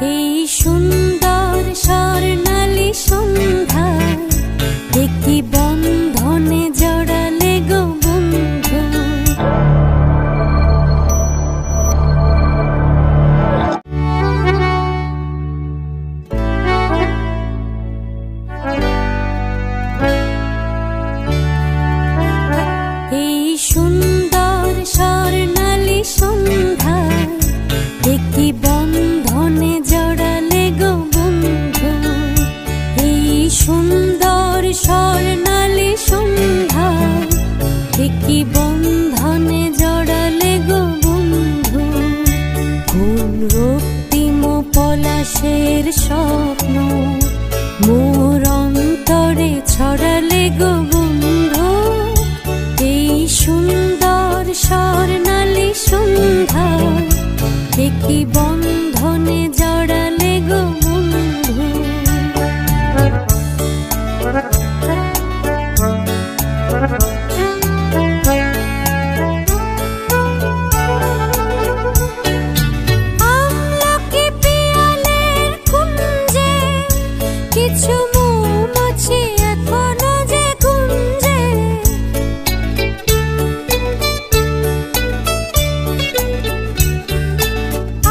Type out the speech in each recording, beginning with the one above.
এই সুন্দর স্বর্ণালী সন্ধ্যায় একটি বন্ধনে জড়ালে গো বন্ধু। এই সুন্দর স্বর্ণালী সন্ধ্যায় একটি বন্ধনে জড়ালে গো বন্ধু। এই সুন্দর স্বর্ণালী সন্ধ্যায় একটি বন্ধনে জড়ালে গো বন্ধু। কোন রক্তিম পলাশের স্বপ্ন মোর অন্তরে ছড়ালে গো বন্ধু। এই সুন্দর স্বর্ণালী সন্ধ্যায় একটি বন্ধনে জড়ালে গো বন্ধু। আমলকি পিয়ালের কুঞ্জে কিছু মৌমাছি এখনো যে গুঞ্জে।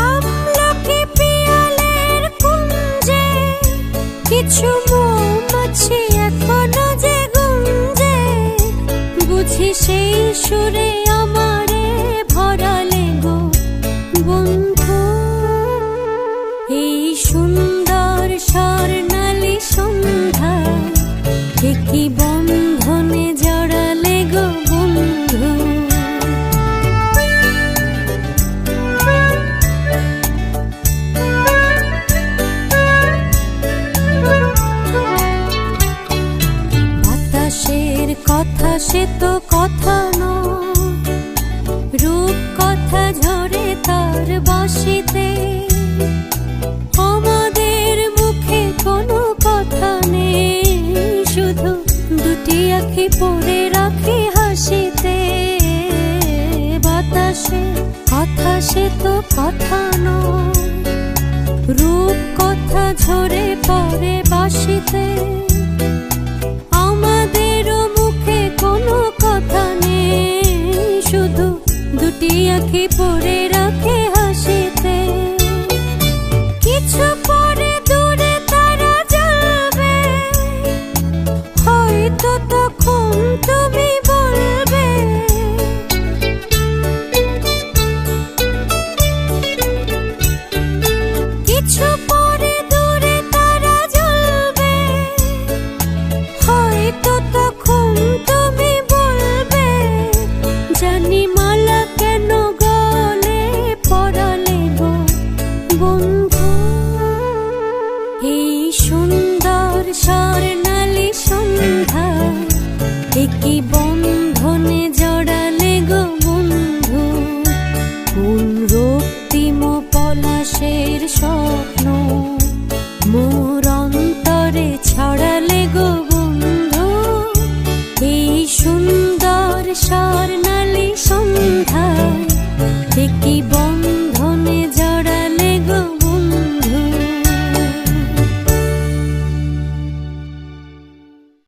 আমলকি পিয়ালের কুঞ্জে কিছু মৌমাছি এখনো যে গুঞ্জে। বুঝি সেই সুরে আমারে ভরালে গো বন্ধু। এই সুন্দর স্বর্ণালী সন্ধ্যায় একটি বন্ধনে জড়ালে গো বন্ধু। বাতাসের কথা সে তো কথা নয়, রূপ কথা ঝরে তার বাঁশিতে। আমাদের মুখে কোনো কথা নেই, শুধু দুটি আঁখি পড়ে রাখি হাসিতে। বাতাসের কথা সে তো কথা নয়, রূপ কথা ঝরে পড়ে বাঁশিতে। আমাদেরও মুখে কোনো কথা নেই, শুধু দুটি আঁখি পড়ে রাখে হাসিতে। কিছু পরে দূরে তারা জ্বলবে, হয়তো তখন তুমি বলবে কিছু পরে দূরে তারা জ্বলবে, হয়তো তখন তুমি বলবে জানি মালা কেন গলে পড়ালে গো বন্ধু। এই সুন্দর স্বর্ণালী সন্ধ্যায় একটি বন্ধনে জড়ালে গো বন্ধু। কোন রক্তিম পলাশের স্বপ্ন মোর অন্তরে ছড়ালে গো বন্ধু। এই সুন্দর স্বর্ণালী সন্ধ্যায় একটি